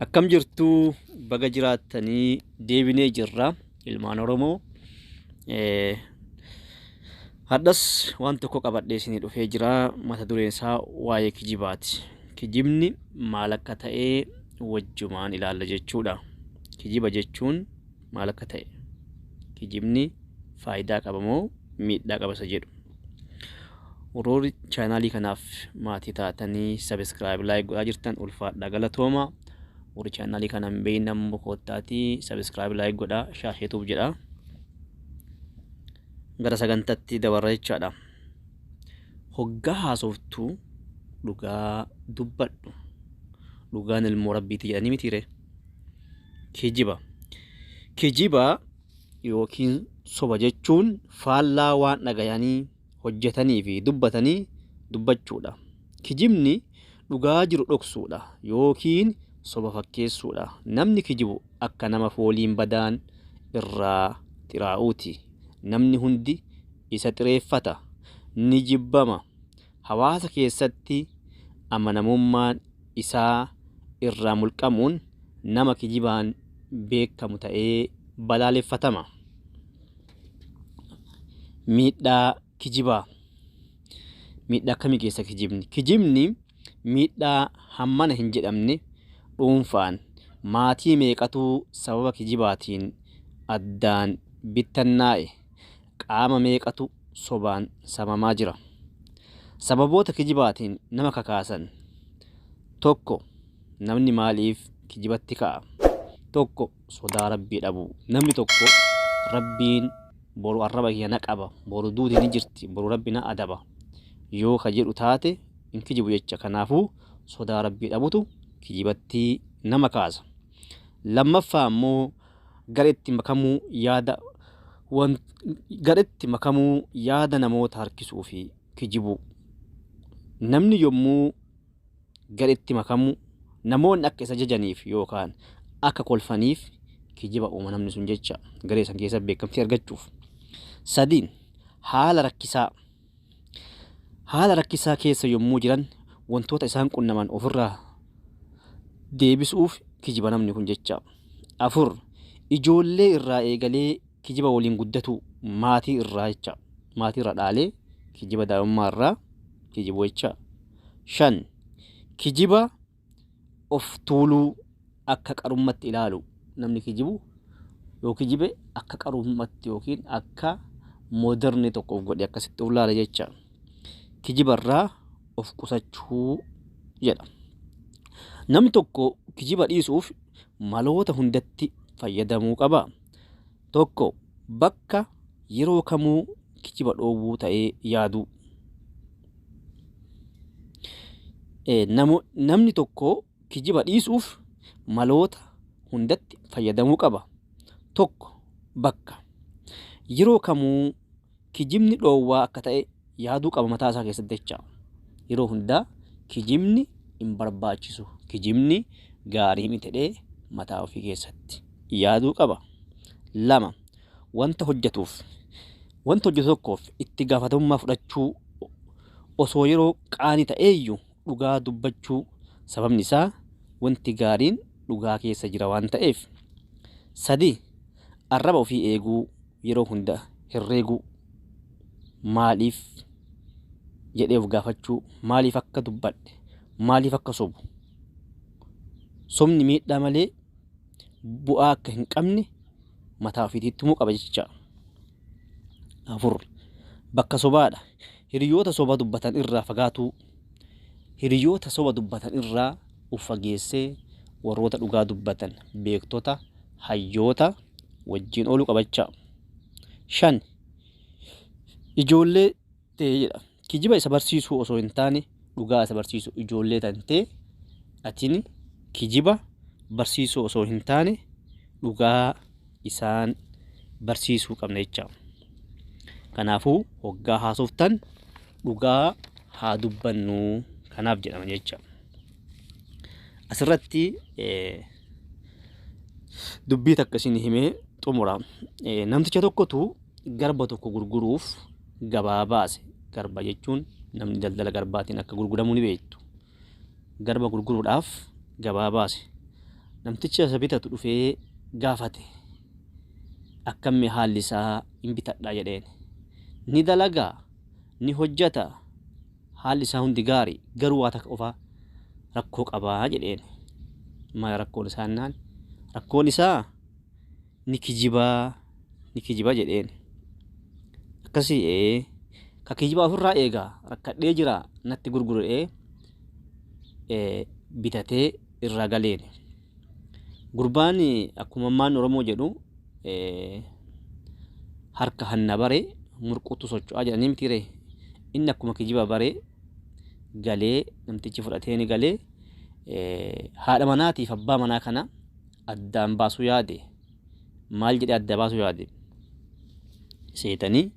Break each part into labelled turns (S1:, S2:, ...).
S1: Akkam jirtuu baga jiraattanii deebinee jirra ilmaan Oromoo. Haddas waan tokko qabadhee isinii dhufee jira. Mata dureen isaa waa'ee kijibaati. Kijibni maal akka ta'e wajjumaan ilaalla jechuudha. Kijiba jechuun maal akka ta'e, kijibni faayidaa qaba moo miidhaa qaba isa jedhu. Warroonni chaanaalii kanaaf maatii taatanii subscribe like godhaa jirtan ulfaadha galatooma. Warri chaanaalii kana hin beekne ammoo koottaatii subscribe like godhaa shaasheetuuf jedha. Gara sagantaatti dabarra jechaadha. Hoggaa haasoftuu dhugaa dubbadhu. Dhugaan ilmoo rabbiiti jedhanii mitiire. Kijiba yookiin soba jechuun faallaa waan dhagayanii hojjetanii fi dubbatanii dubbachuudha. Kijibni dhugaa jiru dhoksuudha yookiin soba fakkeessuudha. Namni kijibu akka nama fooliin badaan irraa xiraa'uuti. Namni hundi isa xireeffata, ni jibbama. Hawaasa keessatti amanamummaan isaa irraa mulqamuun nama kijibaan beekamu ta'ee balaaleffatama. Miidhaa kijibaa. Miidhaa akkamii keessa kijibni? Kijibni miidhaa hammana hin jedhamne dhuunfaan maatii meeqatu sababa kijibaatiin addaan bittannaa'e, qaama meeqatu sobaan samamaa jira. Sababoota kijibaatiin nama kakaasan: tokko, namni maaliif kijibatti ka'a? Tokko, sodaa rabbii dhabuu. Namni tokko rabbiin boru arraba kiyya na qaba, boru duuti ni jirti, boru rabbi na adaba yoo ka jedhu taate hin kijibu jecha. Kanaafuu sodaa rabbii dhabutu kijibatti nama kaasa. Lammaffaa immoo gareetti makamuu yaada namoota harkisuu fi kijibuu. Namni yommuu gareetti makamu namoonni akka isa jajaniif yookaan akka kolfaniif kijiba uuma namni sun jecha, garee san keessa beekamtii argachuuf. Sadiin, haala rakkisaa keessa yommuu jiran wantoota isaan qunnaman ofirraa deebisuuf kijiba namni kun jecha. Afur, ijoollee irraa eegalee kijiba waliin guddatu maatii irraa jecha. Maatii irraa dhaalee kijiba daa'imummaa irraa kijibu jecha. Shan, kijiba of tuuluu akka qarummatti ilaalu. Namni kijibu yoo kijibe akka qarummatti yookiin akka mooderni tokko of godhe akkasitti of ilaala jecha. Kijibarraa of qusachuu jedha. Namni tokko kijiba dhiisuuf maloota hundatti fayyadamuu qaba. Tokko, bakka yeroo kamuu kijiba dhoowwuu ta'ee yaaduu. Namni tokko kijiba dhiisuuf maloota hundatti fayyadamuu qaba. Tokko, bakka yeroo kamuu kijibni dhoowwaa akka ta'e yaaduu qaba mataa isaa keessatti jecha. Yeroo hundaa kijibni hin barbaachisu, kijibni gaarii miti jedhee mataa ofii keessatti yaaduu qaba. Lama, wanta hojjetu tokkoof itti gaafatamummaa fudhachuu osoo yeroo qaanii ta'eeyyuu dhugaa dubbachuu. Sababni isaa wanti gaariin dhugaa keessa jira waan ta'eef. Sadi, arraba ofii eeguu, yeroo hunda herreeguu. Maaliif jedhee of gaafachuu. Maaliif akka dubbadhe, maaliif akka sobu. Sobni miidhaa malee bu'aa akka hin qabne mataa ofiitti himuu qaba jecha. Afur, bakka sobaadha. Hiriyoota soba dubbatan irraa fagaatuu. Hiriyoota soba dubbatan irraa of fageessee warroota dhugaa dubbatan, beektota, hayyoota wajjin ooluu qaba jecha. Shan, ijoollee ta'ee jedha. Kijiba isa barsiisuu osoo hin taane dhugaa isa barsiisu. Ijoollee tantee atiin kijiba barsiisuu osoo hin taane dhugaa isaan barsiisuu qabna jecha. Kanaafuu hoggaa haasoftan dhugaa haa dubbannu kanaaf jedhama jecha. Asirratti dubbii takka isin himee xumura. Namticha tokkotu garba tokko gurguruuf gabaa baase. Garba jechuun namni daldala garbaatiin akka gurguramuu ni beektu. Garba gurguruudhaaf gabaa baase. namtichi isa bitatu dhufee gaafate akkamii haalli isaa hin bitadhaa jedheen. Ni dalagaa, ni hojjeta, haalli isaa hundi gaarii, garuu waa takka qofaa rakkoo qabaa jedheen. Maal rakkoon isaa jennaan? Rakkoon isaa ni kijibaa jedheen. Akkasii ka kijibaa ofirraa eegaa rakkadhee jira natti gurguree bitatee irraa galeen. Gurbaan akkuma ammaan Oromoo jedhu harka hanna bare murquutu socho'aa jedhanii miti ree. Inni akkuma kijiba bare galee namtichi fudhatee ni galee haadha manaatiif abbaa manaa kana addaan baasuu yaade. Maal jedhee adda baasuu yaade? Seetanii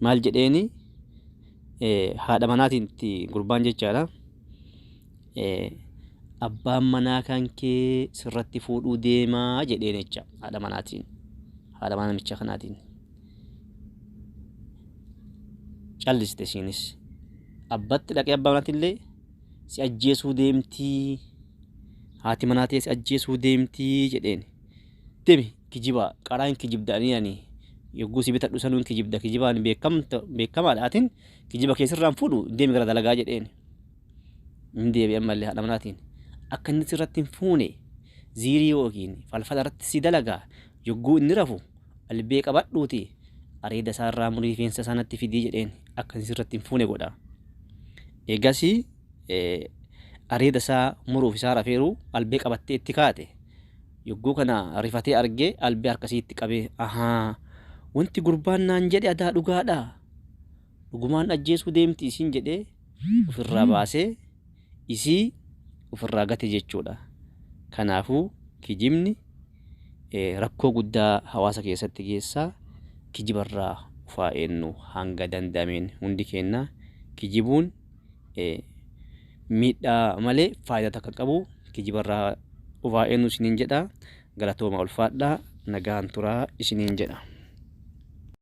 S1: maal jedheeni haadha manaatiin gurbaan jechaadha. Abbaan manaa kan kee sirratti fuudhuu deemaa jedheen jecha haadha manaatiin, haadha mana namicha kanaatiin. Calliste isiinis abbatti dhaqee abbaa manaatillee si ajjeesuu deemtii, haati manaatii si ajjeesuu deemtii jedheen. Deemi kijiba qaraan kijibdaanii ani yogguu si bitadhu sanuun kijibaan beekamaadhaatiin kijiba keessirraan fuudhu deemi gara dalagaa jedheen. Inni deebi'e ammallee haadha manaatiin akka inni sirratti hin fuune ziirii yookiin falfala irratti si dalagaa yogguu inni rafu albee qabadhuuti areeda isaarraa murii rifeensa sanatti fidii jedheen akka inni sirratti hin fuune godha. Eegasii areeda isaa muruuf isaa rafeeru albee qabattee itti kaate yogguu kana rifatee argee albee harkasiitti qabee wanti gurbaan naan jedhe adaa dhugaadha, dhugumaan ajjeesuu deemti isiin jedhee ofirraa baasee isii ofirraa gate jechuudha. Kanaafuu kijibni rakkoo guddaa hawaasa keessatti geessaa. Kijibarraa ufaa eenyu hanga danda'ameen hundi keenya kijibuun miidhaa malee faayidaa takka qabu. Kijibarraa ufaa eenyu isiniin jedha. Galatooma ulfaadhaa, nagaan turaa isiniin jedha.